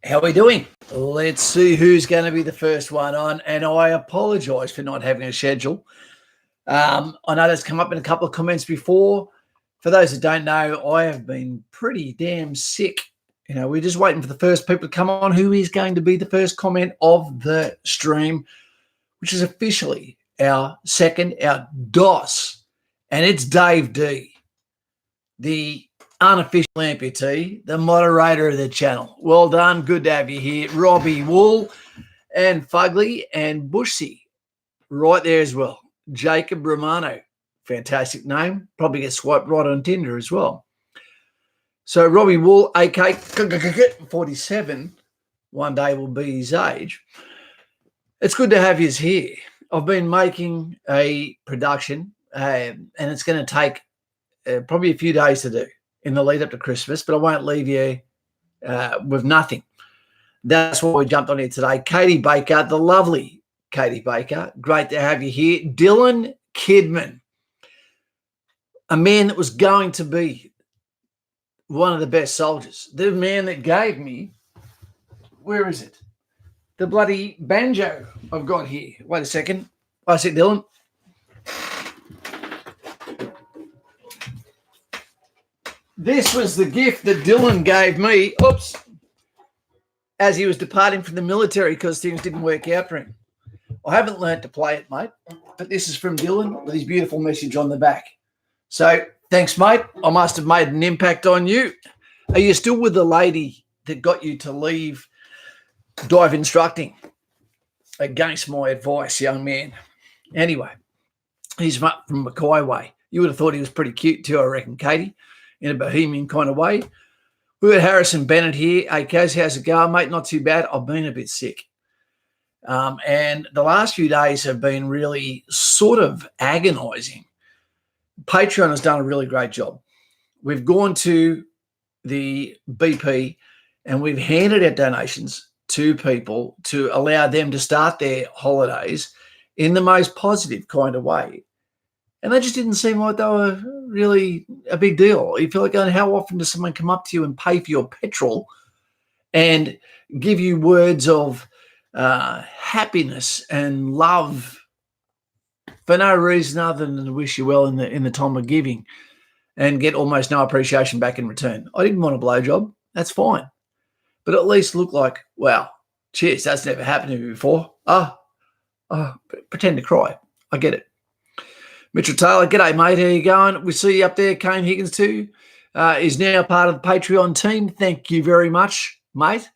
How are we doing? Let's see who's going to be the first one on. And I apologise for not having a schedule. I know that's come up in a couple of comments before. For those that don't know, I have been pretty damn sick. We're just waiting for the first people to come on. Who is going to be the first comment of the stream, which is officially our DOS. And it's Dave D, the unofficial amputee, the moderator of the channel. Well done. Good to have you here. Robbie Wool and Fugly and Bushy right there as well. Jacob Romano. Fantastic name. Probably gets swiped right on Tinder as well. So Robbie Wool, AK 47, one day will be his age. It's good to have you here. I've been making a production and it's going to take probably a few days to do in the lead up to Christmas, but I won't leave you with nothing. That's why we jumped on here today. Katie Baker, the lovely Katie Baker. Great to have you here. Dylan Kidman, a man that was going to be one of the best soldiers. The man that gave me, where is it? The bloody banjo I've got here. Wait a second. I see Dylan. This was the gift that Dylan gave me, as he was departing from the military because things didn't work out for him. I haven't learned to play it, mate, but this is from Dylan with his beautiful message on the back. So thanks, mate. I must have made an impact on you. Are you still with the lady that got you to leave dive instructing? Against my advice, young man. Anyway, he's from Mackay Way. You would have thought he was pretty cute too, I reckon, Katie, in a bohemian kind of way. We've got Harrison Bennett here. Hey, Kaz, how's it going, mate? Not too bad. I've been a bit sick. And the last few days have been really sort of agonising. Patreon has done a really great job. We've gone to the BP and we've handed out donations to people to allow them to start their holidays in the most positive kind of way. And they just didn't seem like they were really a big deal. You feel like going, how often does someone come up to you and pay for your petrol and give you words of happiness and love for no reason other than to wish you well in the time of giving and get almost no appreciation back in return? I didn't want a blowjob. That's fine. But at least look like, wow, cheers, that's never happened to me before. Pretend to cry. I get it. Mitchell Taylor, g'day, mate. How you going? We see you up there. Kane Higgins too is now part of the Patreon team. Thank you very much, mate.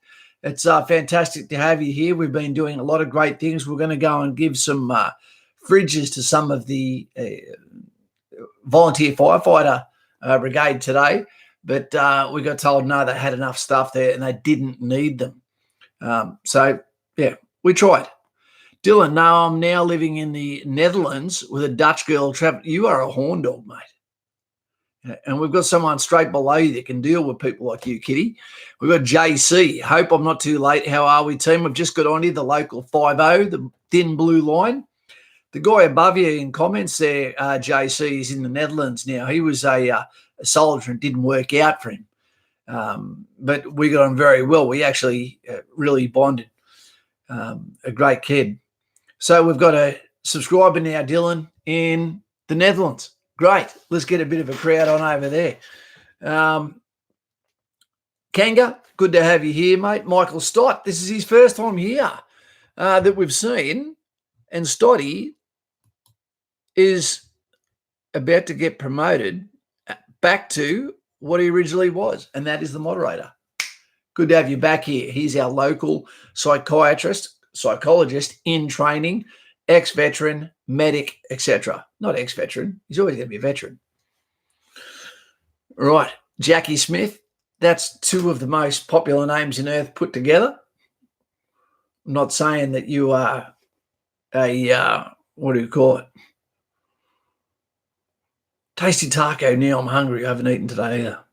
It's fantastic to have you here. We've been doing a lot of great things. We're going to go and give some fridges to some of the volunteer firefighter brigade today, but we got told no, they had enough stuff there and they didn't need them. So, yeah, we tried. Dylan, no, I'm now living in the Netherlands with a Dutch girl. You are a horn dog, mate. And we've got someone straight below you that can deal with people like you, Kitty. We've got JC. Hope I'm not too late. How are we, team? We've just got on here, the local 50, the thin blue line. The guy above you in comments there, JC, is in the Netherlands now. He was a soldier and didn't work out for him. But we got on very well. We actually really bonded. A great kid. So we've got a subscriber now, Dylan, in the Netherlands. Great. Let's get a bit of a crowd on over there. Kanga, good to have you here, mate. Michael Stott, this is his first time here that we've seen. And Stotty is about to get promoted back to what he originally was, and that is the moderator. Good to have you back here. He's our local psychologist in training, ex-veteran, medic, etc. Not ex-veteran. He's always going to be a veteran. Right. Jackie Smith. That's two of the most popular names in Earth put together. I'm not saying that you are a, what do you call it? Tasty taco. Now I'm hungry. I haven't eaten today either.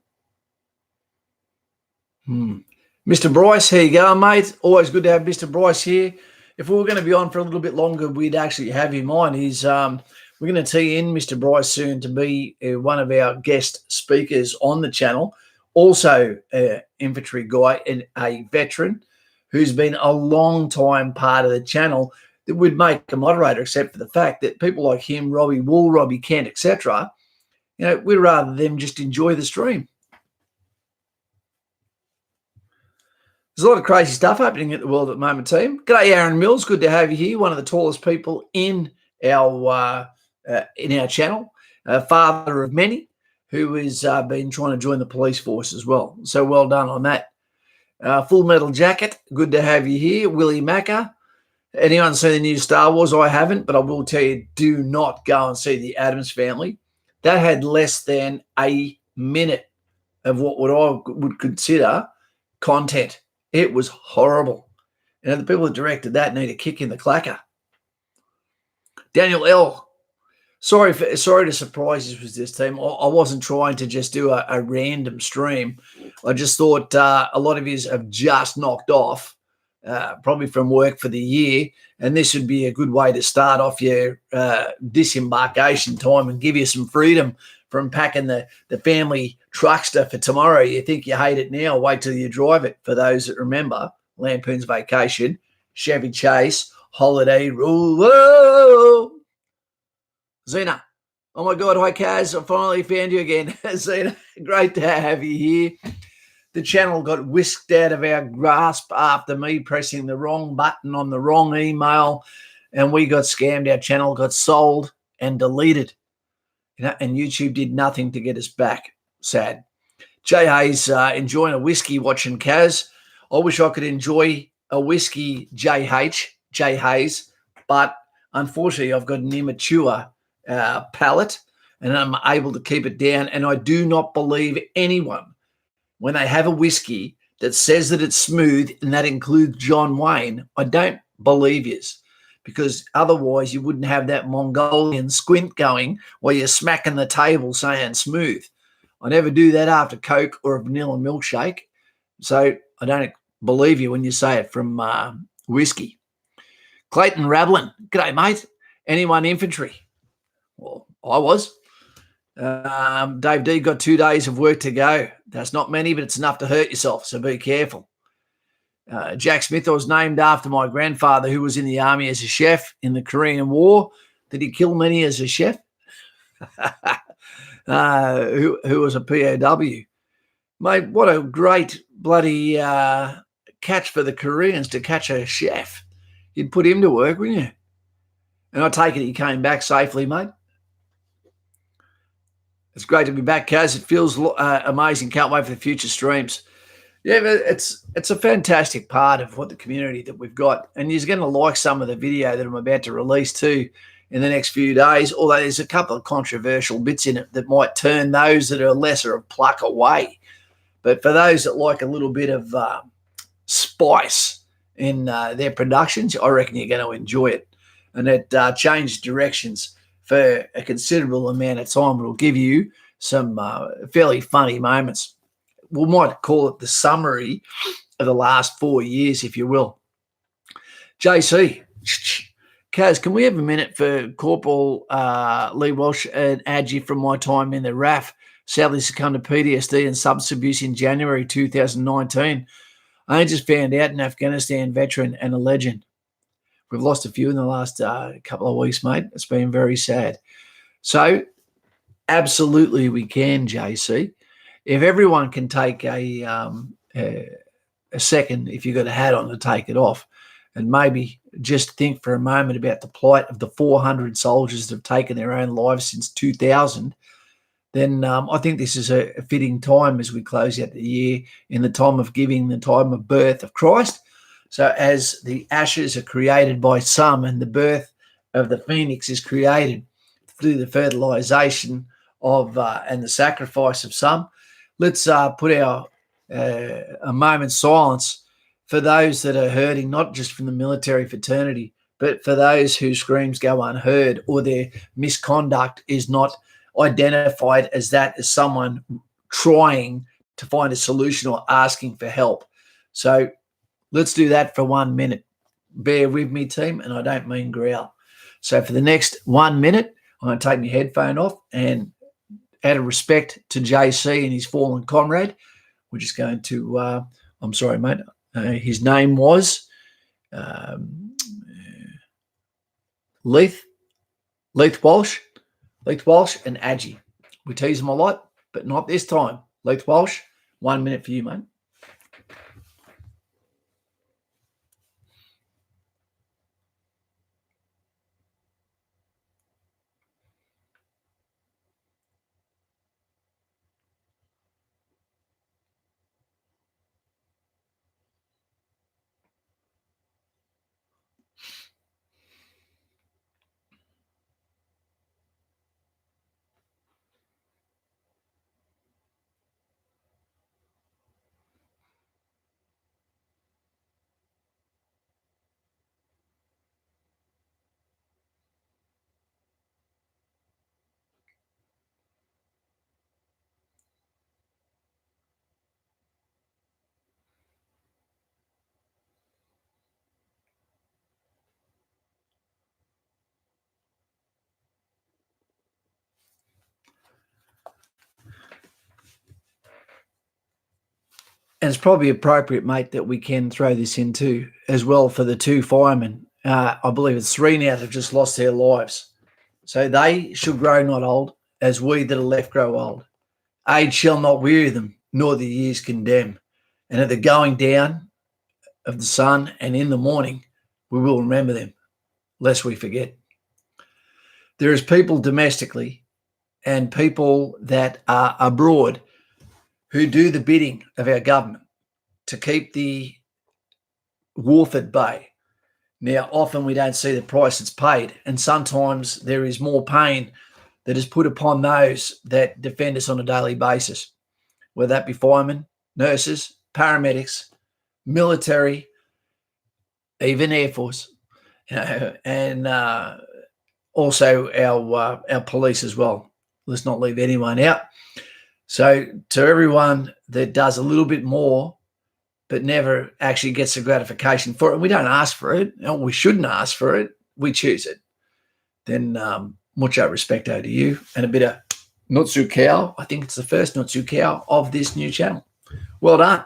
Mr. Bryce, here you go, mate. Always good to have Mr. Bryce here. If we were going to be on for a little bit longer, we'd actually have him on. We're going to tee in Mr. Bryce soon to be one of our guest speakers on the channel. Also, infantry guy and a veteran. who's been a long time part of the channel, that would make a moderator, except for the fact that people like him, Robbie Wool, Robbie Kent, etc., we'd rather them just enjoy the stream. There's a lot of crazy stuff happening in the world at the moment, team. G'day, Aaron Mills. Good to have you here. One of the tallest people in our channel, father of many, who has been trying to join the police force as well. So well done on that. Full Metal Jacket. Good to have you here. Willie Macca. Anyone seen the new Star Wars? I haven't, but I will tell you, do not go and see the Addams Family. That had less than a minute of what I would consider content. It was horrible. The people that directed that need a kick in the clacker. Daniel L. Sorry to surprise you with this, team. I wasn't trying to just do a random stream. I just thought a lot of you have just knocked off, probably from work for the year, and this would be a good way to start off your disembarkation time and give you some freedom from packing the family truckster for tomorrow. You think you hate it now, wait till you drive it. For those that remember, Lampoon's Vacation, Chevy Chase, Holiday Rule. Whoa! Zena, oh my God, hi Kaz, I finally found you again. Zena, great to have you here. The channel got whisked out of our grasp after me pressing the wrong button on the wrong email, and we got scammed. Our channel got sold and deleted. And YouTube did nothing to get us back. Sad. Jay Hayes, enjoying a whiskey watching Kaz. I wish I could enjoy a whiskey, Jay Hayes, but unfortunately I've got an immature palate and I'm able to keep it down. And I do not believe anyone when they have a whiskey that says that it's smooth, and that includes John Wayne. I don't believe yous, because otherwise you wouldn't have that Mongolian squint going while you're smacking the table saying smooth. I never do that after Coke or a vanilla milkshake. So I don't believe you when you say it from whiskey. Clayton Rablin, g'day, mate. Anyone infantry? Well, I was. Dave D got 2 days of work to go. That's not many, but it's enough to hurt yourself, so be careful. Jack Smith, I was named after my grandfather, who was in the army as a chef in the Korean War. Did he kill many as a chef? Who was a POW. Mate, what a great bloody catch for the Koreans to catch a chef. You'd put him to work, wouldn't you? And I take it he came back safely, mate. It's great to be back, Kaz. It feels amazing. Can't wait for the future streams. Yeah, but it's a fantastic part of what the community that we've got. And you're going to like some of the video that I'm about to release too in the next few days, although there's a couple of controversial bits in it that might turn those that are lesser of pluck away. But for those that like a little bit of spice in their productions, I reckon you're going to enjoy it. And it changed directions for a considerable amount of time. It'll give you some fairly funny moments. We might call it the summary of the last 4 years, if you will. JC, Kaz, can we have a minute for Corporal Lee Walsh and Adji from my time in the RAF? Sadly succumbed to PTSD and substance abuse in January 2019. I just found out an Afghanistan veteran and a legend. We've lost a few in the last couple of weeks, mate. It's been very sad. So absolutely we can, JC. If everyone can take a second, if you've got a hat on, to take it off, and maybe just think for a moment about the plight of the 400 soldiers that have taken their own lives since 2000, then I think this is a fitting time as we close out the year, in the time of giving, the time of birth of Christ. So as the ashes are created by some and the birth of the phoenix is created through the fertilization of and the sacrifice of some, let's put a moment's silence for those that are hurting, not just from the military fraternity, but for those whose screams go unheard or their misconduct is not identified as that as someone trying to find a solution or asking for help. So let's do that for 1 minute. Bear with me, team, and I don't mean growl. So for the next 1 minute, I'm going to take my headphone off, and out of respect to JC and his fallen comrade, we're just going to, I'm sorry, mate, His name was Leith Walsh and Adji. We tease him a lot, but not this time. Leith Walsh, 1 minute for you, mate. And it's probably appropriate, mate, that we can throw this into as well for the two firemen. I believe it's 3 now that have just lost their lives. So they should grow not old, as we that are left grow old. Age shall not weary them, nor the years condemn. And at the going down of the sun and in the morning, we will remember them, lest we forget. There is people domestically and people that are abroad who do the bidding of our government to keep the wolf at bay. Now, often we don't see the price it's paid, and sometimes there is more pain that is put upon those that defend us on a daily basis, whether that be firemen, nurses, paramedics, military, even Air Force, and also our police as well. Let's not leave anyone out. So to everyone that does a little bit more but never actually gets the gratification for it, we don't ask for it, and we shouldn't ask for it, we choose it, then mucho respecto to you, and a bit of Nutsu Cow. I think it's the first Nutsu Cow of this new channel. Well done.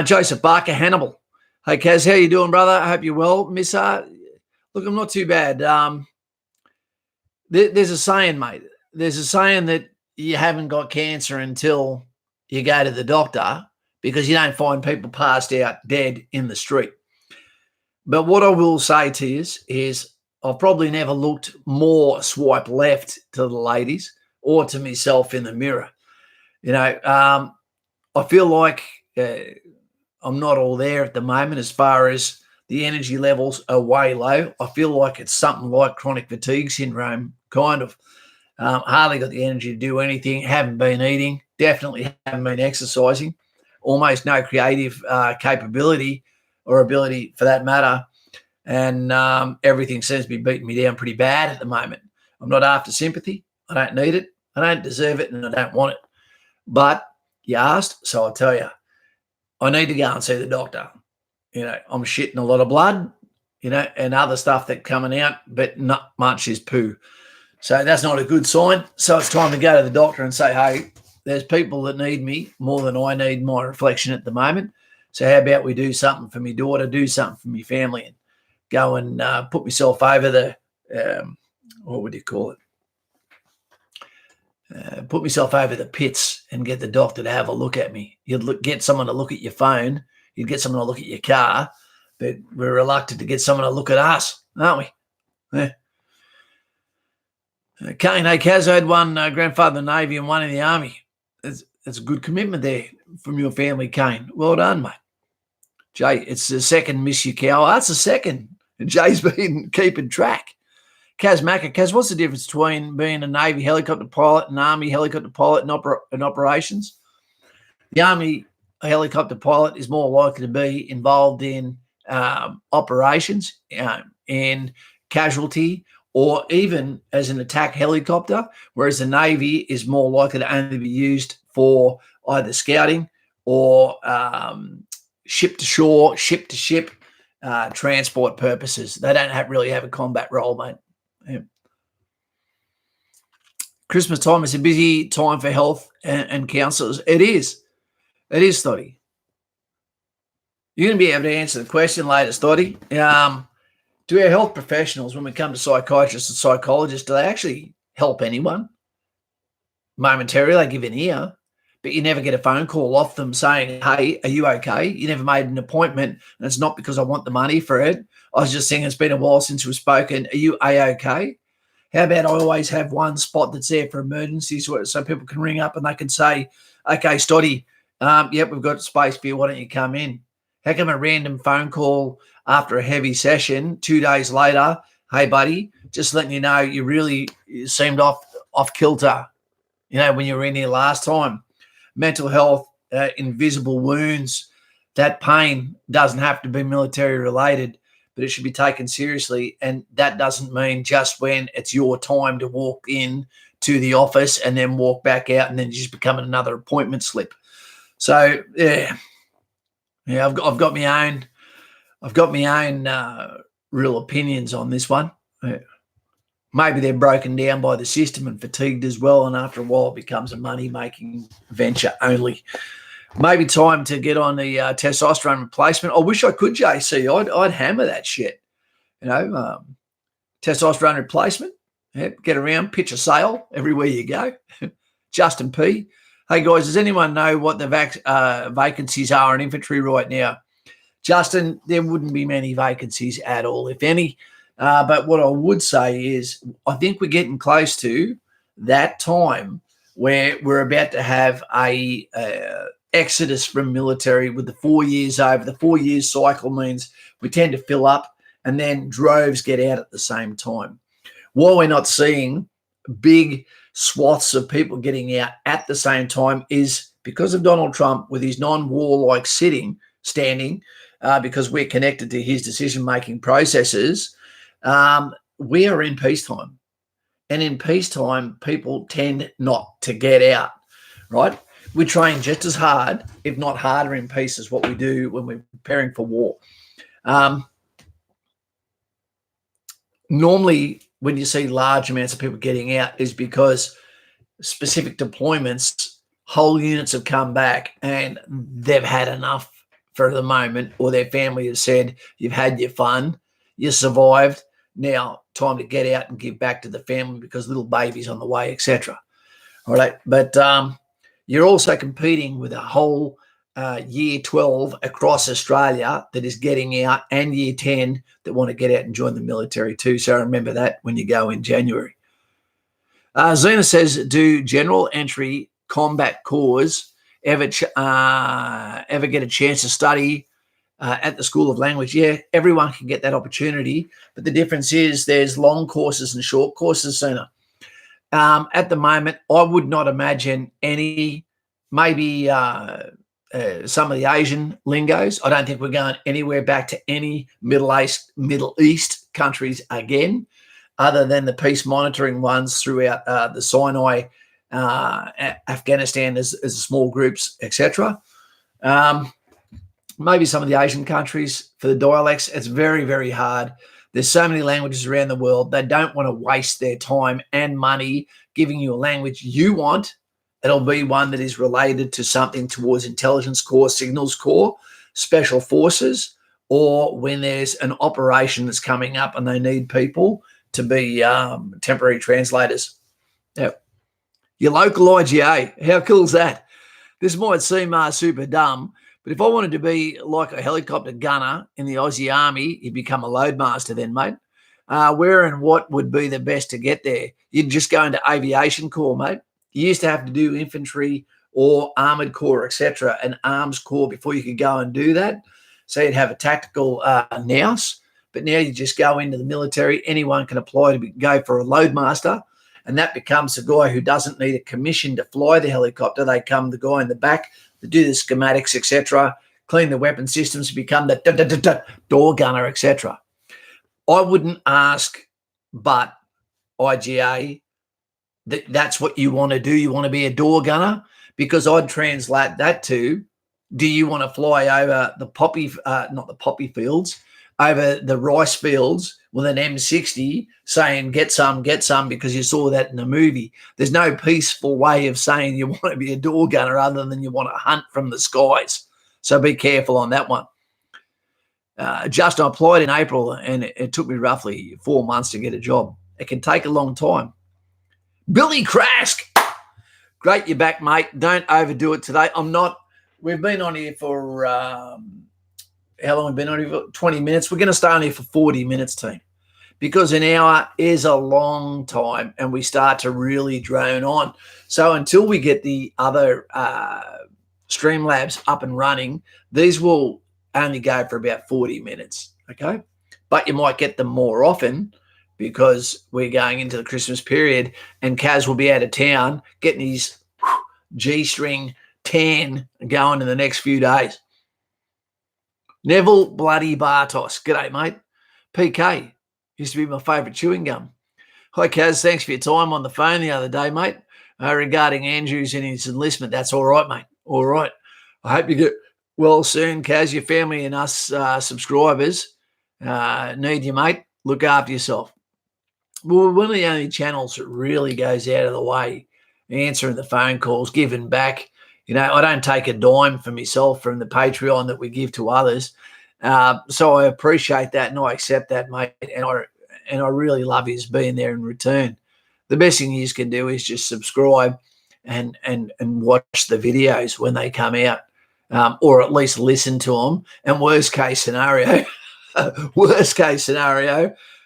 Joseph Barker, Hannibal. Hey, Kaz, how you doing, brother? I hope you're well. Miss, look, I'm not too bad. There's a saying, mate. There's a saying that you haven't got cancer until you go to the doctor, because you don't find people passed out dead in the street. But what I will say to you is I've probably never looked more swipe left to the ladies or to myself in the mirror. You know, I feel like I'm not all there at the moment as far as the energy levels are way low. I feel like it's something like chronic fatigue syndrome, kind of. Hardly got the energy to do anything, haven't been eating, definitely haven't been exercising, almost no creative capability or ability for that matter. And everything seems to be beating me down pretty bad at the moment. I'm not after sympathy. I don't need it. I don't deserve it, and I don't want it. But you asked, so I'll tell you, I need to go and see the doctor. You know, I'm shitting a lot of blood, you know, and other stuff that's coming out, but not much is poo. So that's not a good sign. So it's time to go to the doctor and say, hey, there's people that need me more than I need my reflection at the moment. So how about we do something for my daughter, do something for my family, and go and put myself over the, what would you call it? Put myself over the pits and get the doctor to have a look at me. You'd get someone to look at your phone. You'd get someone to look at your car. But we're reluctant to get someone to look at us, aren't we? Yeah. Kane, hey, Kaz, I had one grandfather in the Navy and one in the Army. That's a good commitment there from your family, Kane. Well done, mate. Jay, it's the second Miss You Cow. That's the second. And Jay's been keeping track. Kaz Macca, Kaz, what's the difference between being a Navy helicopter pilot and Army helicopter pilot in operations? The Army helicopter pilot is more likely to be involved in operations and casualty, or even as an attack helicopter, whereas the Navy is more likely to only be used for either scouting or ship to shore, ship to ship transport purposes. They don't really have a combat role, mate. Yeah. Christmas time is a busy time for health and counsellors. It is, Stoddy. You're going to be able to answer the question later, Stoddy. Do our health professionals, when we come to psychiatrists and psychologists, do they actually help anyone? Momentarily, they give an ear, but you never get a phone call off them saying, hey, are you okay? You never made an appointment, and it's not because I want the money for it. I was just thinking it's been a while since we've spoken. Are you A-okay? How about I always have one spot that's there for emergencies so people can ring up and they can say, okay, Stoddy, yep, we've got space for you. Why don't you come in? How come a random phone call after a heavy session 2 days later, hey, buddy, just letting you know you seemed off kilter, when you were in here last time. Mental health, invisible wounds, that pain doesn't have to be military related, but it should be taken seriously. And that doesn't mean just when it's your time to walk in to the office and then walk back out and then just become another appointment slip. So, I've got my own real opinions on this one. Maybe they're broken down by the system and fatigued as well, and after a while it becomes a money-making venture only. Maybe time to get on the testosterone replacement. I wish I could, JC. I'd hammer that shit. Testosterone replacement. Get around, pitch a sale everywhere you go. Justin P. Hey, guys, does anyone know what the vacancies are in infantry right now? Justin, there wouldn't be many vacancies at all, if any. But what I would say is I think we're getting close to that time where we're about to have a exodus from military with the 4 years over. The 4 years cycle means we tend to fill up and then droves get out at the same time. While we're not seeing big swaths of people getting out at the same time is because of Donald Trump with his non-warlike standing, because we're connected to his decision-making processes. We are in peacetime. And in peacetime, people tend not to get out, right? We train just as hard, if not harder in peace as what we do when we're preparing for war. Normally, when you see large amounts of people getting out is because specific deployments, whole units have come back and they've had enough for the moment, or their family has said, you've had your fun, you survived, now time to get out and give back to the family because little baby's on the way, etc. All right, but you're also competing with a whole year 12 across Australia that is getting out, and year 10 that want to get out and join the military too. So remember that when you go in January. Zena says, do general entry combat corps ever get a chance to study at the School of Language? Yeah, everyone can get that opportunity, but the difference is there's long courses and short courses, Zena. At the moment, I would not imagine any, maybe some of the Asian lingos. I don't think we're going anywhere back to any Middle East countries again, other than the peace monitoring ones throughout the Sinai, Afghanistan as small groups, etc. Maybe some of the Asian countries for the dialects. It's very, very hard. There's so many languages around the world. They don't want to waste their time and money giving you a language you want. It'll be one that is related to something towards intelligence corps, signals corps, special forces, or when there's an operation that's coming up and they need people to be temporary translators. Yeah. Your local IGA, how cool is that? This might seem super dumb, but if I wanted to be like a helicopter gunner in the Aussie Army, you'd become a loadmaster then, mate. Where and what would be the best to get there? You'd just go into aviation corps, mate. You used to have to do infantry or armoured corps, etc., an arms corps before you could go and do that. So you'd have a tactical nous, but now you just go into the military. Anyone can apply to go for a loadmaster, and that becomes a guy who doesn't need a commission to fly the helicopter. They come the guy in the back to do the schematics, etc., clean the weapon systems, become the door gunner, etc. I wouldn't ask, but IGA, that's what you want to do. You want to be a door gunner, because I'd translate that to, do you want to fly over the not the poppy fields, over the rice fields with an M60 saying, get some, because you saw that in a movie. There's no peaceful way of saying you want to be a door gunner other than you want to hunt from the skies. So be careful on that one. Just I applied in April, and it took me roughly 4 months to get a job. It can take a long time. Billy Crask, great you're back, mate. Don't overdo it today. I'm not. We've been on here for how long? We've been on here for 20 minutes. We're going to stay on here for 40 minutes, team, because an hour is a long time, and we start to really drone on. So until we get the other Streamlabs up and running, these will only go for about 40 minutes, okay? But you might get them more often because we're going into the Christmas period, and Kaz will be out of town getting his G-string tan going in the next few days. Neville Bloody Bartos, g'day, mate. PK, used to be my favourite chewing gum. Hi, Kaz, thanks for your time on the phone the other day, mate. Regarding Andrews and his enlistment, that's all right, mate. All right. I hope you get well soon, Kaz. Your family and us subscribers need you, mate. Look after yourself. Well, we're one of the only channels that really goes out of the way answering the phone calls, giving back. You know, I don't take a dime for myself from the Patreon that we give to others. So I appreciate that and I accept that, mate. And I really love his being there in return. The best thing you can do is just subscribe and watch the videos when they come out, or at least listen to them. And worst case scenario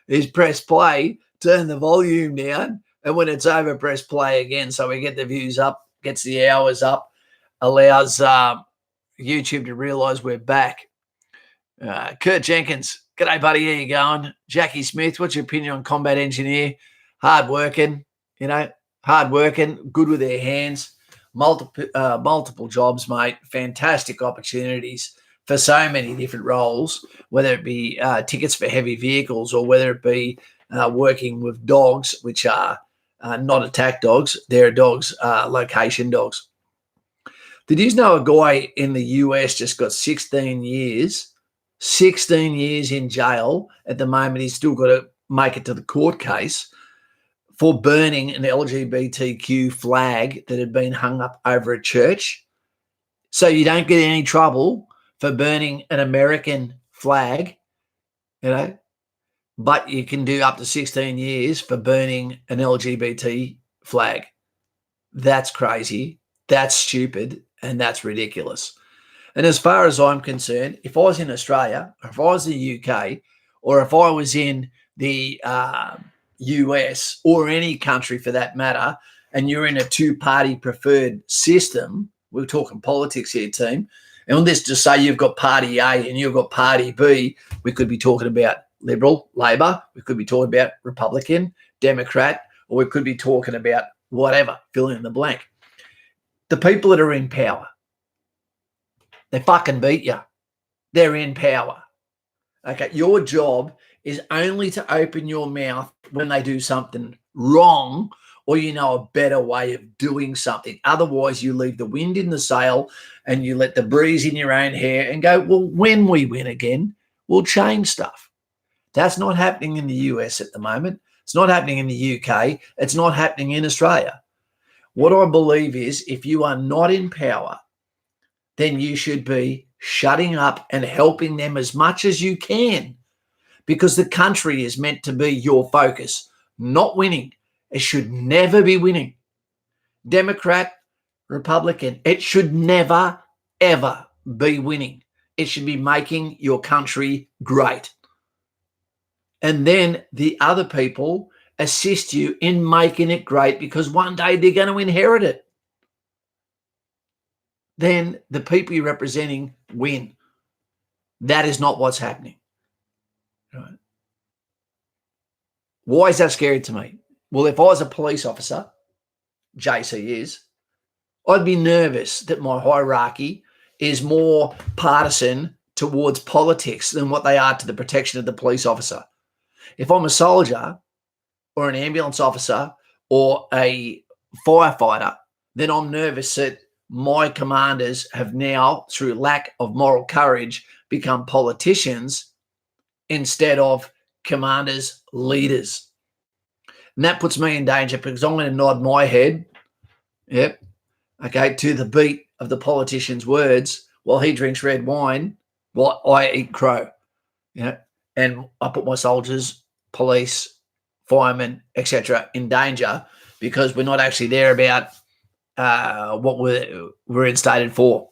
is press play, turn the volume down, and when it's over, press play again. So we get the views up, gets the hours up, allows YouTube to realise we're back. Kurt Jenkins, g'day, buddy. How you going? Jackie Smith, what's your opinion on combat engineer? Hard working, good with their hands, multiple jobs, mate. Fantastic opportunities for so many different roles, whether it be tickets for heavy vehicles or whether it be working with dogs, which are not attack dogs. They're dogs, location dogs. Did you know a guy in the US just got 16 years in jail? At the moment, he's still got to make it to the court case for burning an LGBTQ flag that had been hung up over a church. So you don't get any trouble for burning an American flag, but you can do up to 16 years for burning an LGBT flag. That's crazy. That's stupid. And that's ridiculous. And as far as I'm concerned, if I was in Australia, or if I was in the UK, or if I was in the US or any country for that matter, and you're in a two-party preferred system, we're talking politics here, team, and let's just say you've got party A and you've got party B, we could be talking about Liberal, Labor, we could be talking about Republican, Democrat, or we could be talking about whatever, fill in the blank. The people that are in power, they fucking beat you. They're in power. Okay, your job is only to open your mouth when they do something wrong or you know a better way of doing something. Otherwise, you leave the wind in the sail and you let the breeze in your own hair and go, well, when we win again, we'll change stuff. That's not happening in the US at the moment. It's not happening in the UK. It's not happening in Australia. What I believe is if you are not in power, then you should be shutting up and helping them as much as you can, because the country is meant to be your focus, not winning. It should never be winning. Democrat, Republican, it should never, ever be winning. It should be making your country great. And then the other people assist you in making it great, because one day they're going to inherit it. Then the people you're representing win. That is not what's happening. Right? Why is that scary to me? Well, if I was a police officer, JC is, I'd be nervous that my hierarchy is more partisan towards politics than what they are to the protection of the police officer. If I'm a soldier or an ambulance officer or a firefighter, then I'm nervous that my commanders have now, through lack of moral courage, become politicians instead of commanders, leaders. And that puts me in danger, because I'm going to nod my head, to the beat of the politician's words while he drinks red wine while I eat crow. and I put my soldiers, police, firemen, etc., in danger because we're not actually there about what we're instated for.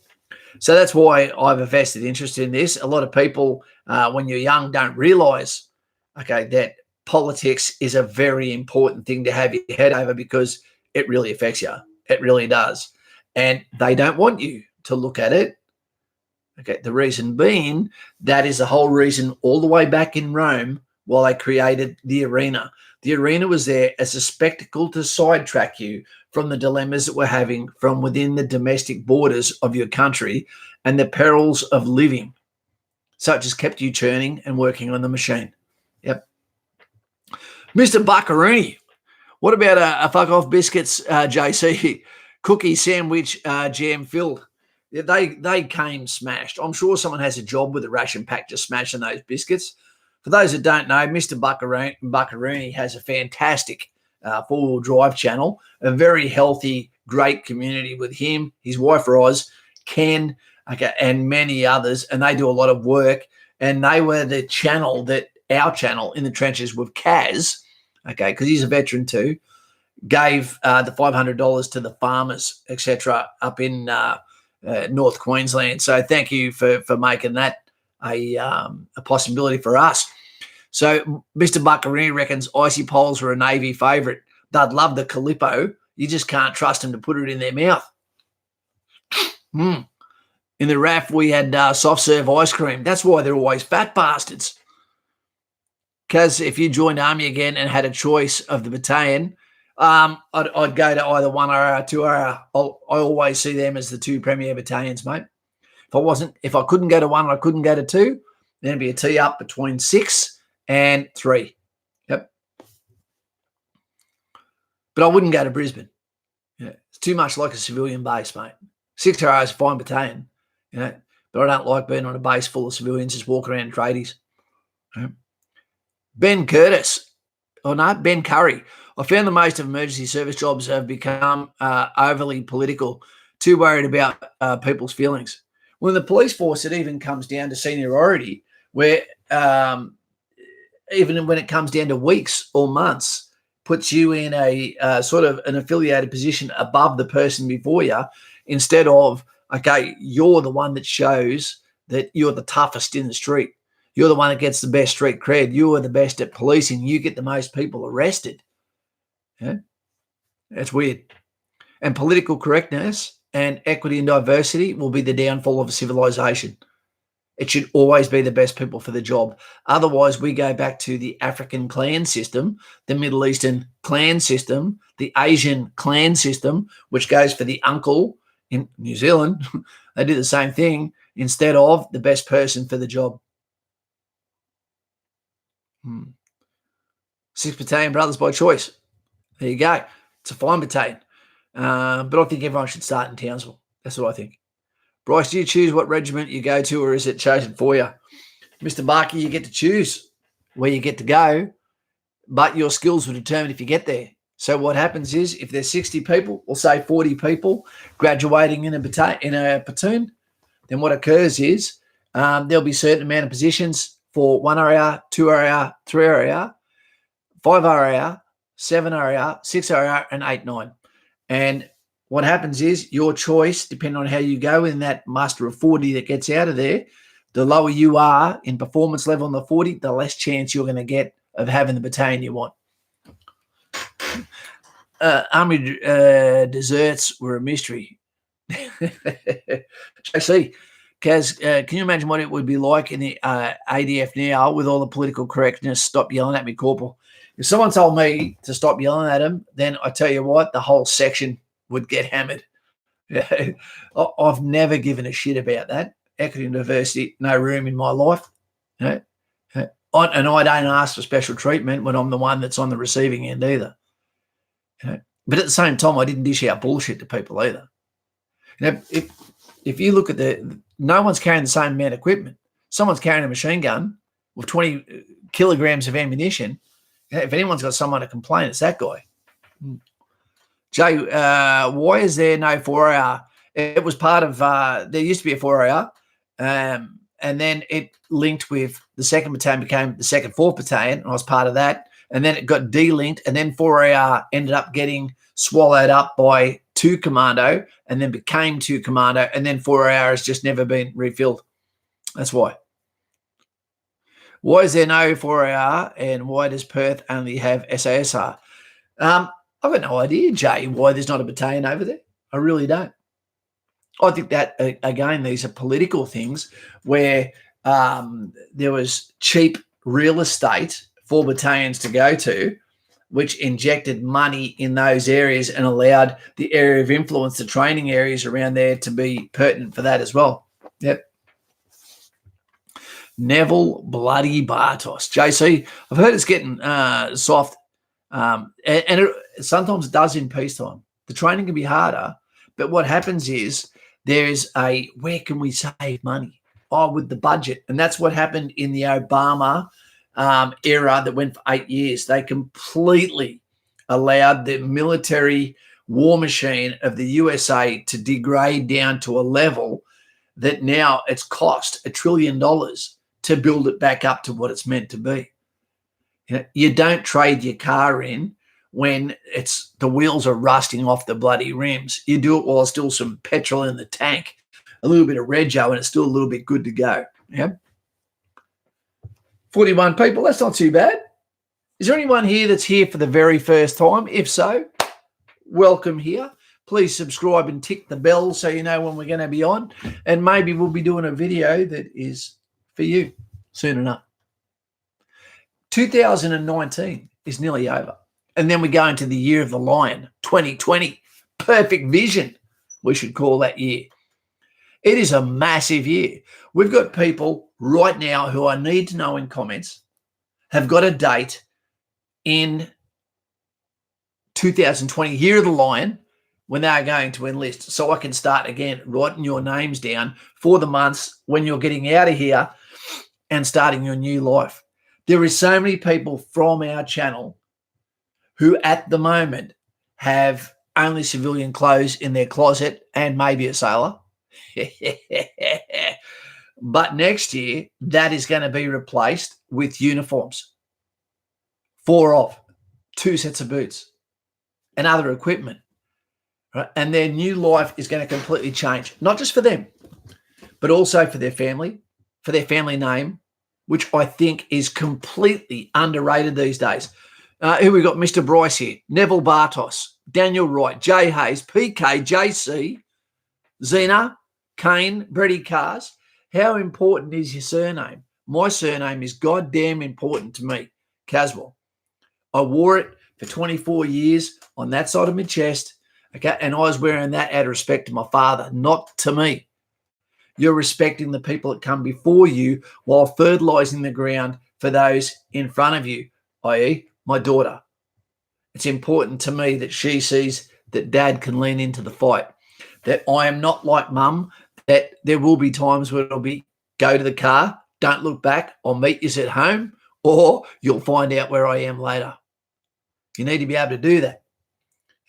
So that's why I've a vested interest in this. A lot of people, when you're young, don't realise, that politics is a very important thing to have your head over because it really affects you. It really does. And they don't want you to look at it. The reason being, that is the whole reason all the way back in Rome while they created the arena. The arena was there as a spectacle to sidetrack you from the dilemmas that we're having from within the domestic borders of your country and the perils of living, such as kept you churning and working on the machine. Yep. Mr. Buckaroo, what about a fuck off biscuits, JC? Cookie sandwich, jam filled. They came smashed. I'm sure someone has a job with a ration pack just smashing those biscuits. For those that don't know, Mr. Buckaroo has a fantastic four-wheel drive channel, a very healthy, great community with him, his wife Roz, Ken, and many others, and they do a lot of work. And they were the channel our channel in the trenches with Kaz, because he's a veteran too, gave the $500 to the farmers, etc., up in North Queensland. So thank you for making that a possibility for us. So Mr. Buckaroo reckons icy poles are a Navy favourite. They'd love the Calippo. You just can't trust them to put it in their mouth. In the RAF, we had soft serve ice cream. That's why they're always fat bastards. Because if you joined Army again and had a choice of the battalion, I'd go to either 1RR, 2RR. I always see them as the two premier battalions, mate. If I couldn't go to 1 and I couldn't go to 2, then it'd be a tee up between 6 and 3. Yep. But I wouldn't go to Brisbane. It's too much like a civilian base, mate. 6RR is a fine battalion, but I don't like being on a base full of civilians just walking around tradies. Ben Curry. I found that most of emergency service jobs have become overly political, too worried about people's feelings. Well, in the police force, it even comes down to seniority, where even when it comes down to weeks or months, puts you in a sort of an affiliated position above the person before you, instead of, you're the one that shows that you're the toughest in the street. You're the one that gets the best street cred. You are the best at policing. You get the most people arrested. That's weird. And political correctness and equity and diversity will be the downfall of a civilization. It should always be the best people for the job. Otherwise, we go back to the African clan system, the Middle Eastern clan system, the Asian clan system, which goes for the uncle in New Zealand. They do the same thing instead of the best person for the job. 6th Battalion Brothers by choice. There you go. It's a fine battalion. But I think everyone should start in Townsville. That's what I think. Bryce, do you choose what regiment you go to, or is it chosen for you? Mr. Barker, you get to choose where you get to go, but your skills will determine if you get there. So what happens is, if there's 60 people, or say 40 people graduating in a platoon, then what occurs is there'll be a certain amount of positions for 1RR, 2RR, 3RR, 5RR, 7RR, 6RR, and 8-9. And what happens is your choice, depending on how you go in that muster of 40 that gets out of there, the lower you are in performance level on the 40, the less chance you're going to get of having the battalion you want. Army desserts were a mystery. JC, Kaz, can you imagine what it would be like in the ADF now with all the political correctness? Stop yelling at me, Corporal. If someone told me to stop yelling at him, then I tell you what, the whole section would get hammered. I've never given a shit about that. Equity and diversity, no room in my life. And I don't ask for special treatment when I'm the one that's on the receiving end either. But at the same time, I didn't dish out bullshit to people either. If you look at no one's carrying the same amount of equipment. Someone's carrying a machine gun with 20 kilograms of ammunition. If anyone's got someone to complain, it's that guy. Jay, why is there no 4-hour? It was part of, there used to be a 4-hour, and and then it linked with the 2nd Battalion, became the 2nd 4th Battalion, and I was part of that. And then it got delinked, and then 4AR ended up getting swallowed up by 2 Commando, and then became 2 Commando, and then 4AR has just never been refilled. That's why. Why is there no 4AR, and why does Perth only have SASR? I've got no idea, Jay, why there's not a battalion over there. I really don't. I think that, again, these are political things where there was cheap real estate for battalions to go to, which injected money in those areas and allowed the area of influence, the training areas around there, to be pertinent for that as well. Yep. Neville bloody Bartos. JC, I've heard it's getting soft, and it sometimes does in peacetime. The training can be harder, but what happens is there's a, where can we save money? Oh, with the budget. And that's what happened in the Obama era that went for 8 years. They completely allowed the military war machine of the USA to degrade down to a level that now it's cost $1 trillion to build it back up to what it's meant to be. You don't trade your car in when it's the wheels are rusting off the bloody rims. You do it while there's still some petrol in the tank, a little bit of rego, and it's still a little bit good to go. Yeah. 41 people, that's not too bad. Is there anyone here that's here for the very first time? If so, welcome here. Please subscribe and tick the bell so you know when we're going to be on. And maybe we'll be doing a video that is for you soon enough. 2019 is nearly over. And then we go into the year of the lion, 2020. Perfect vision, we should call that year. It is a massive year. We've got people right now who I need to know in comments have got a date in 2020, year of the lion, when they are going to enlist. So I can start again writing your names down for the months when you're getting out of here and starting your new life. There is so many people from our channel who at the moment have only civilian clothes in their closet and maybe a sailor. But next year, that is going to be replaced with uniforms. 4 off, 2 sets of boots, and other equipment. Right? And their new life is going to completely change, not just for them, but also for their family name, which I think is completely underrated these days. Here we got Mr. Bryce here, Neville Bartos, Daniel Wright, Jay Hayes, PK, JC, Zena, Kane, Brady Cars. How important is your surname? My surname is goddamn important to me, Caswell. I wore it for 24 years on that side of my chest, okay, and I was wearing that out of respect to my father, not to me. You're respecting the people that come before you while fertilizing the ground for those in front of you, i.e., my daughter. It's important to me that she sees that dad can lean into the fight, that I am not like mum, that there will be times where it'll be go to the car, don't look back, I'll meet you at home, or you'll find out where I am later. You need to be able to do that.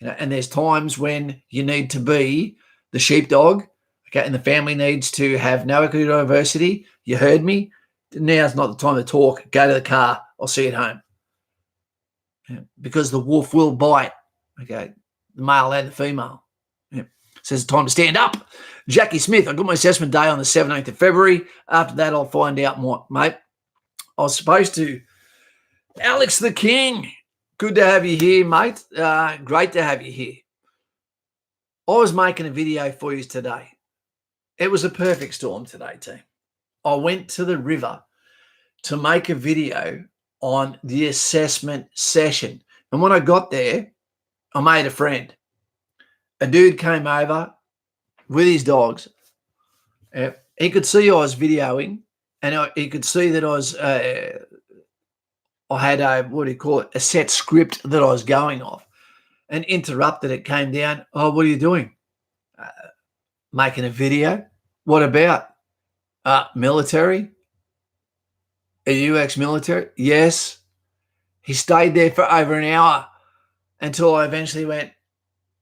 And there's times when you need to be the sheepdog, okay, and the family needs to have no equity diversity. You heard me. Now's not the time to talk. Go to the car. I'll see you at home. Because the wolf will bite, okay, the male and the female. Yeah. So it's time to stand up. Jackie Smith, I got my assessment day on the 17th of February. After that, I'll find out more, mate. I was supposed to. Alex the King, good to have you here, mate. Great to have you here. I was making a video for you today. It was a perfect storm today, team. I went to the river to make a video on the assessment session. And when I got there, I made a friend. A dude came over with his dogs. He could see I was videoing, and he could see that I had a set script that I was going off, and interrupted it, came down. Oh, what are you doing? Making a video. What about? Military. Are you ex-military? Yes. He stayed there for over an hour until I eventually went,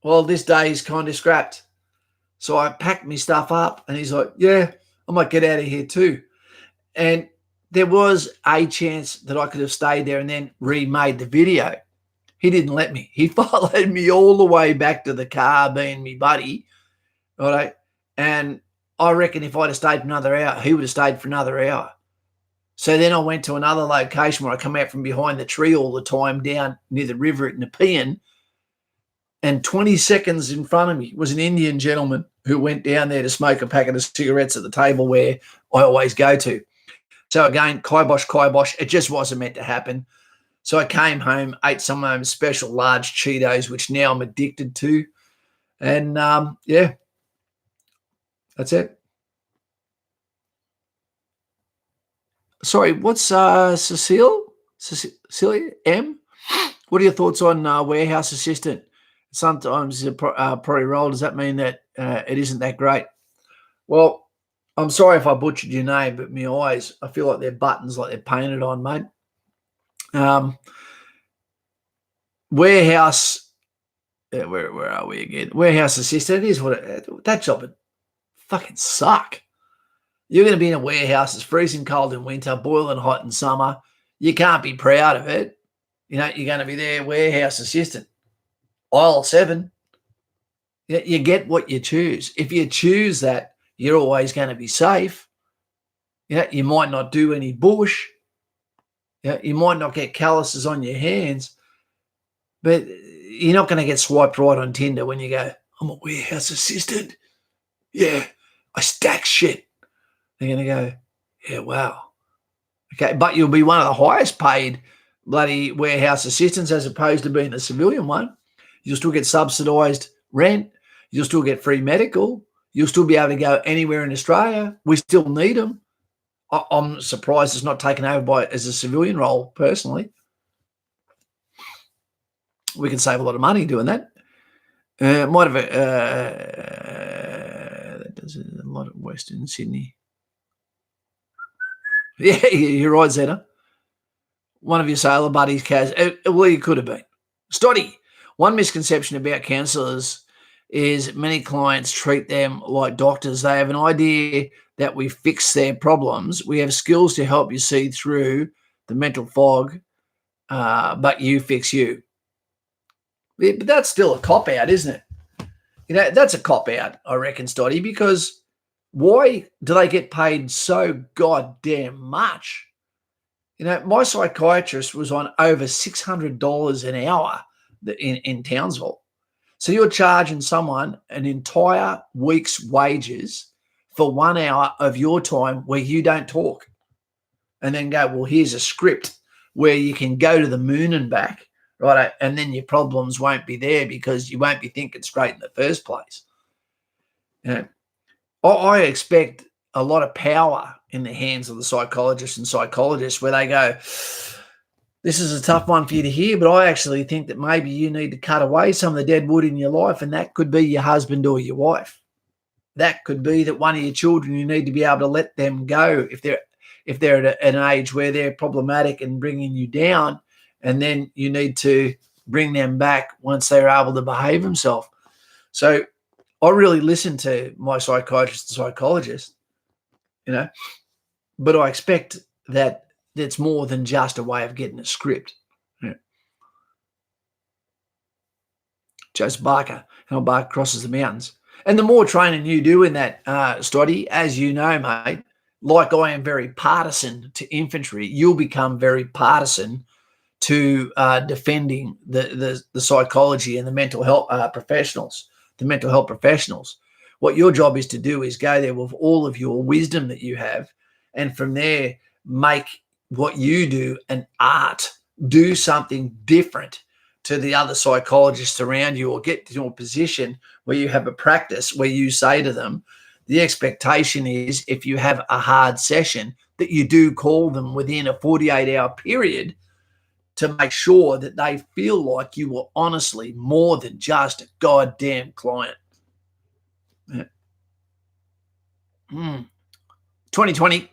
well, this day is kind of scrapped. So I packed my stuff up, and he's like, yeah, I might get out of here too. And there was a chance that I could have stayed there and then remade the video. He didn't let me. He followed me all the way back to the car, being me buddy, right? And I reckon if I'd have stayed for another hour, he would have stayed for another hour. So then I went to another location where I come out from behind the tree all the time down near the river at Nepean. And 20 seconds in front of me was an Indian gentleman who went down there to smoke a packet of cigarettes at the table where I always go to. So again, kibosh, it just wasn't meant to happen. So I came home, ate some of those special large Cheetos, which now I'm addicted to. And yeah, that's it. Sorry, what's Cecilia M? What are your thoughts on warehouse assistant? Sometimes a probably role. Does that mean that it isn't that great? Well, I'm sorry if I butchered your name, but my eyes, I feel like they're buttons, like they're painted on, mate. Warehouse, where are we again? Warehouse assistant, it is what that job would fucking suck. You're going to be in a warehouse that's freezing cold in winter, boiling hot in summer. You can't be proud of it. You know, you're going to be there, warehouse assistant. Aisle 7. You get what you choose. If you choose that, you're always going to be safe. You might not do any bush. You might not get calluses on your hands, but you're not going to get swiped right on Tinder when you go, I'm a warehouse assistant. Yeah, I stack shit. They're going to go, yeah, wow. Okay, but you'll be one of the highest paid bloody warehouse assistants as opposed to being a civilian one. You'll still get subsidised rent. You'll still get free medical. You'll still be able to go anywhere in Australia. We still need them. I'm surprised it's not taken over as a civilian role, personally. We can save a lot of money doing that. Might have that does a lot of Western Sydney. Yeah, you're right, Zeta. One of your sailor buddies, Kaz. Well, you could have been. Stoddy, one misconception about counsellors is many clients treat them like doctors. They have an idea that we fix their problems. We have skills to help you see through the mental fog, but you fix you. Yeah, but that's still a cop-out, isn't it? That's a cop-out, I reckon, Stoddy, because why do they get paid so goddamn much? My psychiatrist was on over $600 an hour in Townsville. So you're charging someone an entire week's wages for 1 hour of your time where you don't talk, and then go, well, here's a script where you can go to the moon and back, right? And then your problems won't be there because you won't be thinking straight in the first place. I expect a lot of power in the hands of the psychologists where they go, this is a tough one for you to hear, but I actually think that maybe you need to cut away some of the dead wood in your life, and that could be your husband or your wife. That could be that one of your children, you need to be able to let them go if they're at an age where they're problematic and bringing you down, and then you need to bring them back once they're able to behave themselves. So I really listen to my psychiatrist and psychologist, but I expect that it's more than just a way of getting a script. Joseph Barker, how Barker crosses the mountains. And the more training you do in that, Stoddy, as you know, mate, like I am very partisan to infantry, you'll become very partisan to defending the psychology and the mental health professionals, What your job is to do is go there with all of your wisdom that you have, and from there make what you do an art. Do something different to the other psychologists around you, or get to a position where you have a practice where you say to them, the expectation is if you have a hard session that you do call them within a 48-hour period to make sure that they feel like you were honestly more than just a goddamn client. 2020.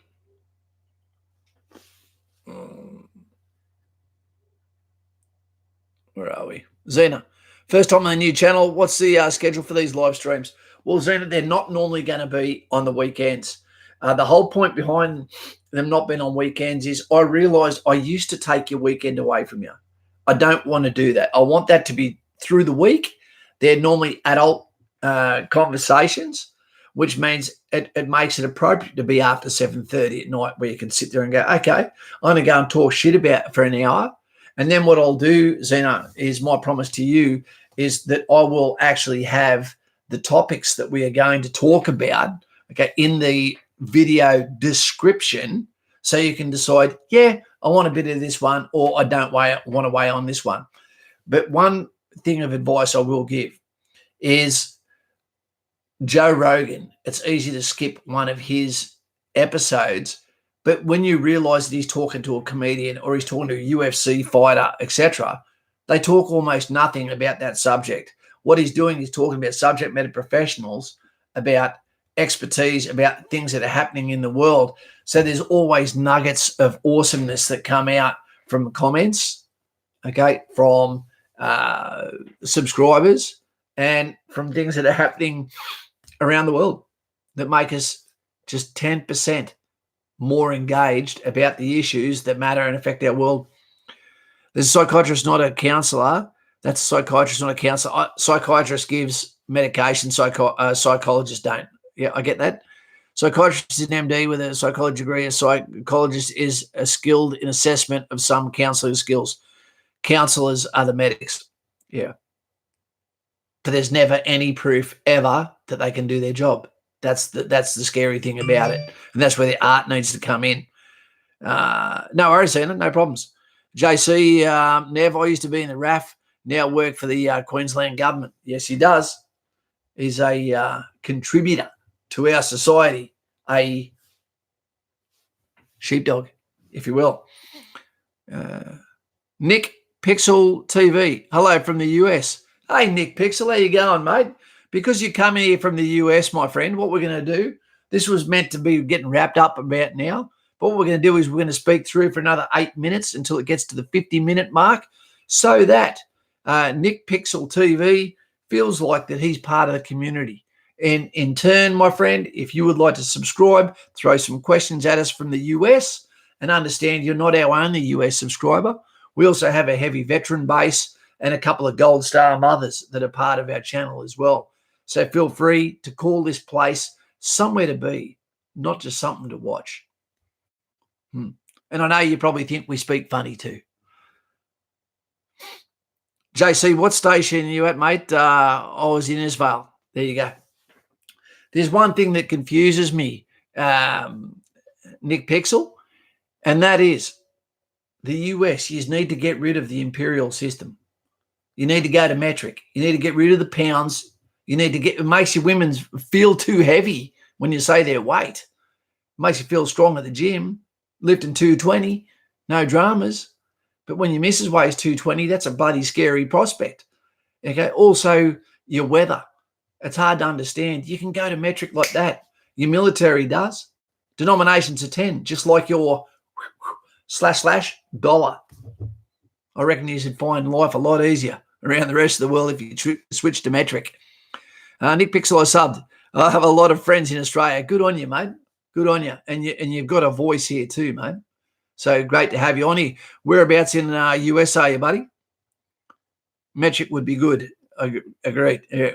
Where are we? Zena, first time on the new channel. What's the schedule for these live streams? Well, Zena, they're not normally going to be on the weekends. The whole point behind them not being on weekends is I realised I used to take your weekend away from you. I don't want to do that. I want that to be through the week. They're normally adult conversations, which means it makes it appropriate to be after 7:30 at night where you can sit there and go, okay, I'm going to go and talk shit about it for an hour. And then what I'll do, Zena, is my promise to you is that I will actually have the topics that we are going to talk about, okay, in the video description, so you can decide, yeah, I want a bit of this one, or I don't want to weigh on this one. But one thing of advice I will give is Joe Rogan. It's easy to skip one of his episodes, but when you realize that he's talking to a comedian or he's talking to a UFC fighter, etc., they talk almost nothing about that subject. What he's doing is talking about subject matter professionals, about expertise, about things that are happening in the world. So there's always nuggets of awesomeness that come out from the comments, okay, from subscribers and from things that are happening around the world that make us just 10% more engaged about the issues that matter and affect our world. There's a psychiatrist, not a counsellor. That's a psychiatrist, not a counsellor. Psychiatrist gives medication, psychologists don't. Yeah, I get that. Psychiatrist is an MD with a psychology degree. A psychologist is skilled in assessment of some counselling skills. Counsellors are the medics. Yeah. But there's never any proof ever that they can do their job. That's the scary thing about it. And that's where the art needs to come in. No worries, Anna, no problems. JC, Nev, I used to be in the RAF, now work for the Queensland government. Yes, he does. He's a contributor to our society, a sheepdog, if you will. Nick Pixel TV, hello from the US. Hey, Nick Pixel, how you going, mate? Because you come here from the US, my friend, what we're going to do, this was meant to be getting wrapped up about now, but what we're going to do is we're going to speak through for another 8 minutes until it gets to the 50-minute mark, so that Nick Pixel TV feels like that he's part of the community. And in turn, my friend, if you would like to subscribe, throw some questions at us from the US, and understand you're not our only US subscriber. We also have a heavy veteran base and a couple of gold star mothers that are part of our channel as well. So feel free to call this place somewhere to be, not just something to watch. And I know you probably think we speak funny too. JC, what station are you at, mate? I was in Isvale. There you go. There's one thing that confuses me, Nick Pixel, and that is the US. You need to get rid of the imperial system. You need to go to metric. You need to get rid of the pounds. You need to get, it makes your women feel too heavy when you say their weight. It makes you feel strong at the gym, lifting 220, no dramas. But when your missus weighs 220, that's a bloody scary prospect. Okay. Also, your weather. It's hard to understand. You can go to metric like that. Your military does. Denominations of 10, just like your / dollar. I reckon you should find life a lot easier around the rest of the world if you switch to metric. Nick Pixel, I subbed. I have a lot of friends in Australia. Good on you, mate. Good on you. And you've got a voice here too, mate. So great to have you on here. Whereabouts in US are you, buddy? Metric would be good. Agreed. Yeah.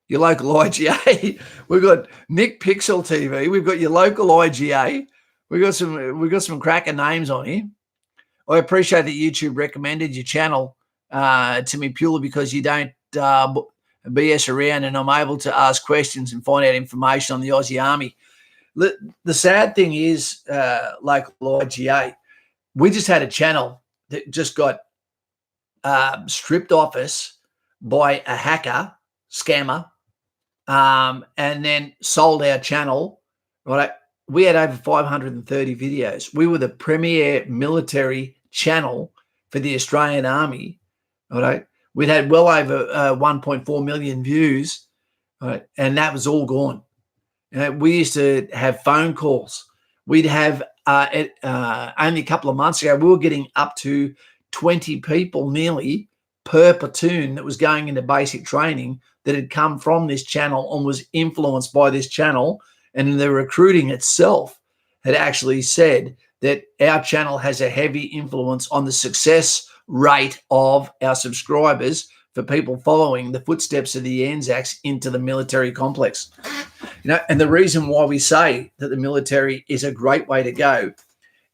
Your local IGA. We've got Nick Pixel TV. We've got your local IGA. We've got some cracker names on here. I appreciate that YouTube recommended your channel to me purely because you don't BS around, and I'm able to ask questions and find out information on the Aussie Army. The sad thing is, local IGA, we just had a channel that just got stripped off us by a hacker, scammer, and then sold our channel. Right, we had over 530 videos. We were the premier military channel for the Australian Army. Right, we'd had well over 1.4 million views, right, and that was all gone. We used to have phone calls. We'd have only a couple of months ago, we were getting up to 20 people nearly per platoon that was going into basic training that had come from this channel and was influenced by this channel and the recruiting itself. had actually said that our channel has a heavy influence on the success rate of our subscribers for people following the footsteps of the Anzacs into the military complex. And the reason why we say that the military is a great way to go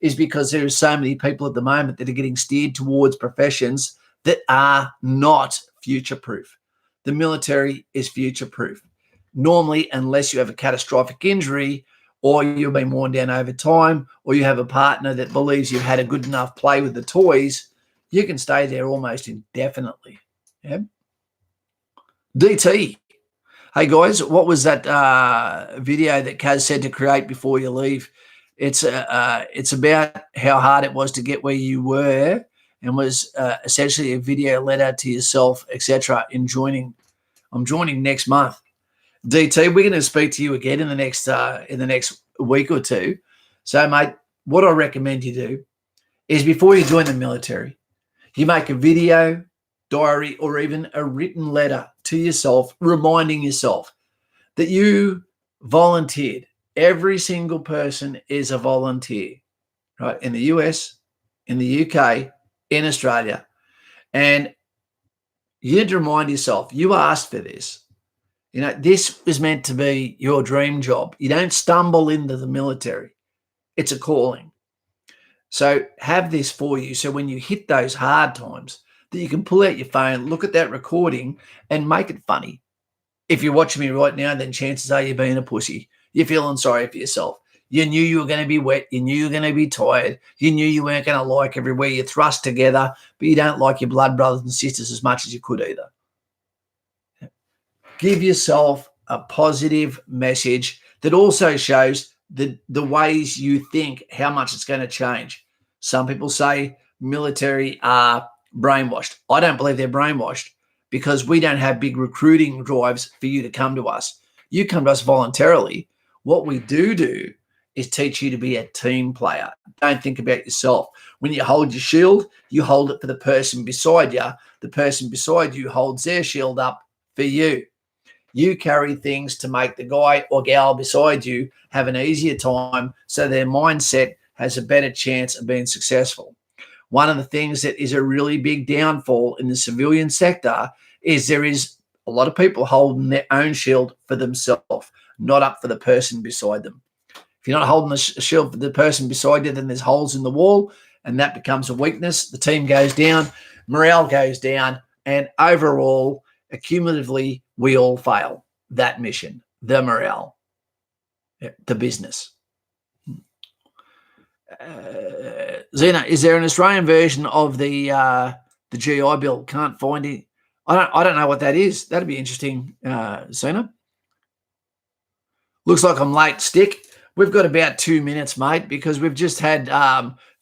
is because there are so many people at the moment that are getting steered towards professions that are not future-proof. The military is future-proof. Normally, unless you have a catastrophic injury or you've been worn down over time or you have a partner that believes you've had a good enough play with the toys, you can stay there almost indefinitely. Yeah. DT. Hey, guys, what was that video that Kaz said to create before you leave? It's about how hard it was to get where you were and was essentially a video letter to yourself, etc. I'm joining next month. DT, we're going to speak to you again in the next week or two. So, mate, what I recommend you do is before you join the military, you make a video, diary, or even a written letter to yourself, reminding yourself that you volunteered. Every single person is a volunteer, right? In the US, in the UK, in Australia. And you need to remind yourself, you asked for this. This was meant to be your dream job. You don't stumble into the military. It's a calling. So have this for you. So when you hit those hard times, that you can pull out your phone, look at that recording and make it funny. If you're watching me right now, then chances are you're being a pussy. You're feeling sorry for yourself. You knew you were going to be wet. You knew you were going to be tired. You knew you weren't going to like everywhere you thrust together, but you don't like your blood brothers and sisters as much as you could either. Give yourself a positive message that also shows the ways you think, how much it's going to change. Some people say military are brainwashed. I don't believe they're brainwashed because we don't have big recruiting drives for you to come to us. You come to us voluntarily. What we do is teach you to be a team player. Don't think about yourself. When you hold your shield, you hold it for the person beside you. The person beside you holds their shield up for you. You carry things to make the guy or gal beside you have an easier time so their mindset has a better chance of being successful. One of the things that is a really big downfall in the civilian sector is there is a lot of people holding their own shield for themselves, not up for the person beside them. If you're not holding the shield for the person beside you, then there's holes in the wall, and that becomes a weakness. The team goes down, morale goes down, and overall, accumulatively, we all fail that mission, the morale, the business. Zena, is there an Australian version of the GI Bill? Can't find it. I don't know what that is. That'd be interesting, Zena. Looks like I'm late, Stick. We've got about 2 minutes, mate, because we've just had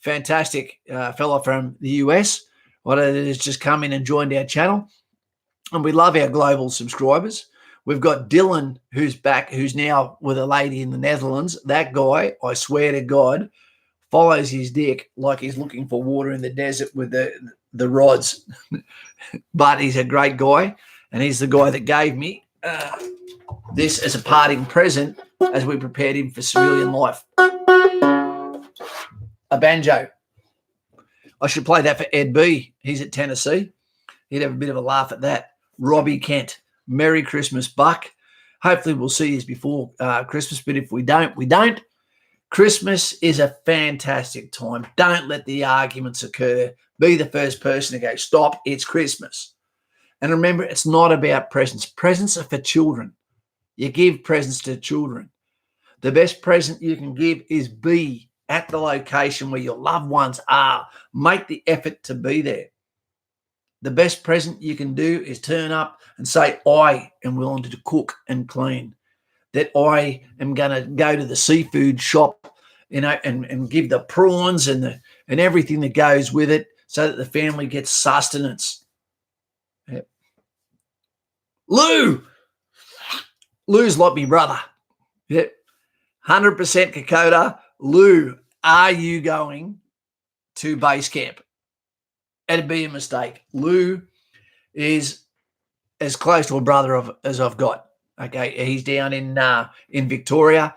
fantastic fella from the US that has just come in and joined our channel. And we love our global subscribers. We've got Dylan, who's back, who's now with a lady in the Netherlands. That guy, I swear to God, follows his dick like he's looking for water in the desert with the rods. But he's a great guy, and he's the guy that gave me this as a parting present as we prepared him for civilian life. A banjo. I should play that for Ed B. He's at Tennessee. He'd have a bit of a laugh at that. Robbie Kent. Merry Christmas, Buck. Hopefully we'll see you before Christmas, but if we don't, we don't. Christmas is a fantastic time. Don't let the arguments occur. Be the first person to go, stop, it's Christmas. And remember, it's not about presents. Presents are for children. You give presents to children. The best present you can give is be at the location where your loved ones are. Make the effort to be there. The best present you can do is turn up and say, I am willing to cook and clean. That I am going to go to the seafood shop, and give the prawns and everything that goes with it so that the family gets sustenance. Yep. Lou's like me brother. Yep. 100% Kokoda. Lou, are you going to base camp? It'd be a mistake. Lou is as close to a brother as I've got. Okay, he's down in Victoria.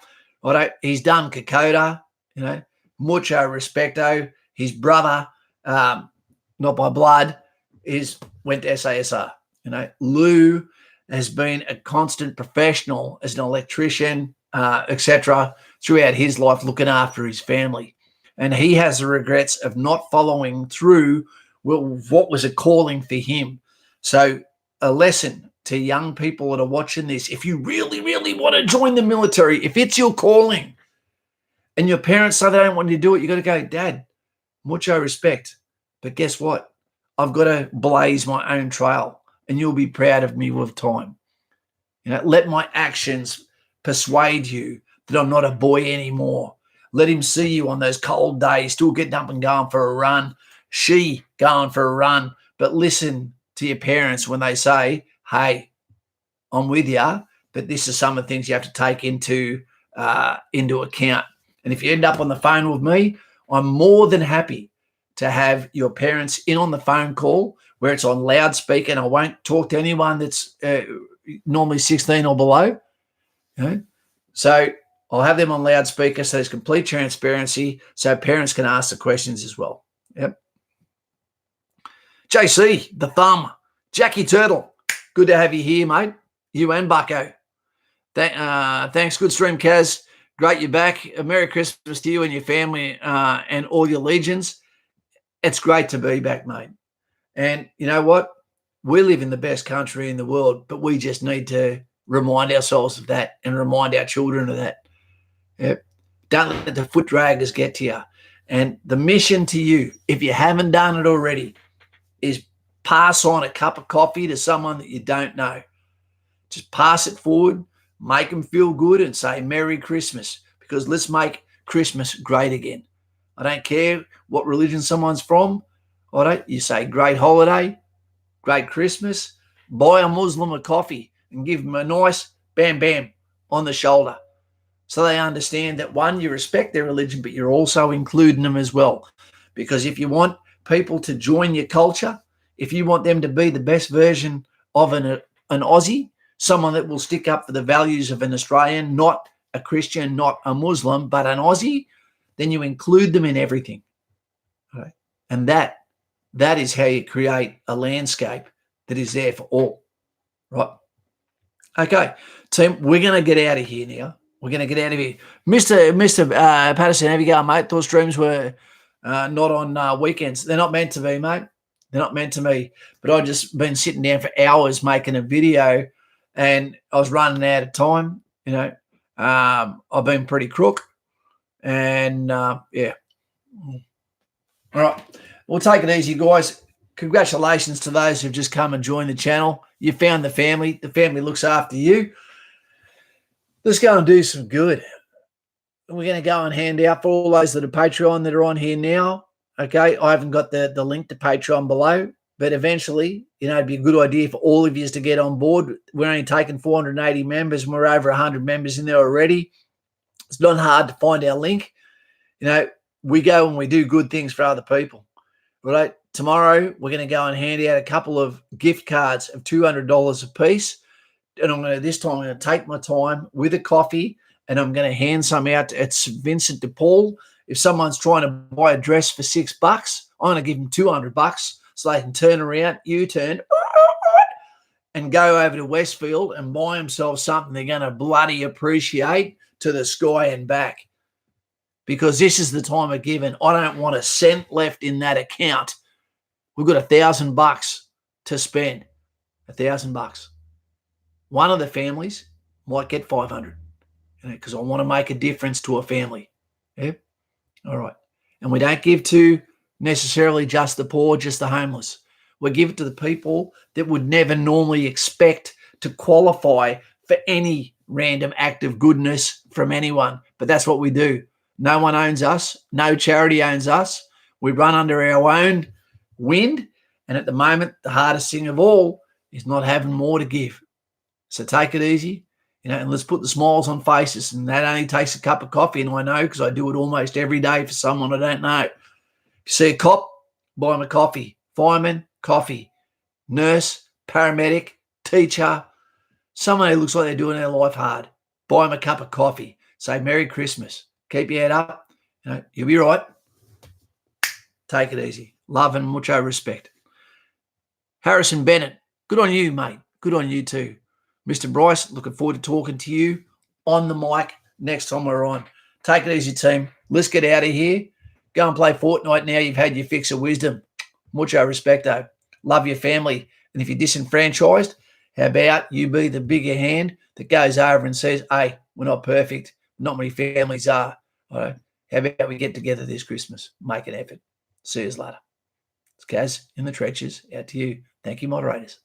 He's done Kokoda. mucho respecto. His brother, not by blood, went to SASR. Lou has been a constant professional as an electrician, etc., throughout his life, looking after his family. And he has the regrets of not following through with what was a calling for him. So a lesson to young people that are watching this: if you really, really want to join the military, if it's your calling, and your parents say they don't want you to do it, you got to go, Dad, mucho respect, but guess what? I've got to blaze my own trail, and you'll be proud of me with time. Let my actions persuade you that I'm not a boy anymore. Let him see you on those cold days, still getting up and going for a run, she going for a run. But listen to your parents when they say, hey, I'm with you, but this is some of the things you have to take into account. And if you end up on the phone with me, I'm more than happy to have your parents in on the phone call where it's on loudspeaker, and I won't talk to anyone that's normally 16 or below. So I'll have them on loudspeaker, so there's complete transparency, so parents can ask the questions as well. Yep. JC, the thumb, Jackie Turtle, good to have you here, mate. You and Bucko. Thanks, good stream, Kaz. Great you're back. A Merry Christmas to you and your family and all your legions. It's great to be back, mate. And you know what? We live in the best country in the world, but we just need to remind ourselves of that and remind our children of that. Yep. Don't let the foot draggers get to you. And the mission to you, if you haven't done it already, is pass on a cup of coffee to someone that you don't know. Just pass it forward, make them feel good, and say Merry Christmas, because let's make Christmas great again. I don't care what religion someone's from. All right, you say great holiday, great Christmas, buy a Muslim a coffee and give them a nice bam, bam on the shoulder, so they understand that, one, you respect their religion, but you're also including them as well. Because if you want people to join your culture, if you want them to be the best version of an Aussie, someone that will stick up for the values of an Australian, not a Christian, not a Muslim, but an Aussie, then you include them in everything. Right? And that is how you create a landscape that is there for all. Right? Okay, team, we're going to get out of here now. We're going to get out of here. Mr. Patterson, have you going, mate? Those streams were not on weekends. They're not meant to be, mate. They're not meant to be. But I've just been sitting down for hours making a video, and I was running out of time. I've been pretty crook. And, yeah. All right. We'll take it easy, guys. Congratulations to those who've just come and joined the channel. You found the family. The family looks after you. Let's go and do some good. We're going to go and hand out for all those that are Patreon that are on here now. Okay, I haven't got the link to Patreon below, but eventually, it'd be a good idea for all of you to get on board. We're only taking 480 members, and we're over 100 members in there already. It's not hard to find our link. We go and we do good things for other people. Right? Tomorrow, we're going to go and hand out a couple of gift cards of $200 a piece. And this time I'm going to take my time with a coffee, and I'm going to hand some out at St. Vincent de Paul. If someone's trying to buy a dress for $6, I'm going to give them $200 so they can turn around, U-turn, and go over to Westfield and buy themselves something they're going to bloody appreciate to the sky and back. Because this is the time of giving. I don't want a cent left in that account. We've got $1,000 to spend. $1,000. One of the families might get 500, because I want to make a difference to a family. Yeah? All right. And we don't give to necessarily just the poor, just the homeless. We give it to the people that would never normally expect to qualify for any random act of goodness from anyone. But that's what we do. No one owns us. No charity owns us. We run under our own wind. And at the moment, the hardest thing of all is not having more to give. So take it easy, and let's put the smiles on faces. And that only takes a cup of coffee. And I know, because I do it almost every day for someone I don't know. If you see a cop, buy him a coffee. Fireman, coffee. Nurse, paramedic, teacher, someone who looks like they're doing their life hard. Buy him a cup of coffee. Say Merry Christmas. Keep your head up. You'll be right. Take it easy. Love and mucho respect. Harrison Bennett, good on you, mate. Good on you too. Mr. Bryce, looking forward to talking to you on the mic next time we're on. Take it easy, team. Let's get out of here. Go and play Fortnite now. You've had your fix of wisdom. Mucho respecto. Love your family. And if you're disenfranchised, how about you be the bigger hand that goes over and says, hey, we're not perfect. Not many families are. All right. How about we get together this Christmas? Make an effort. See you later. It's Gaz in the trenches. Out to you. Thank you, moderators.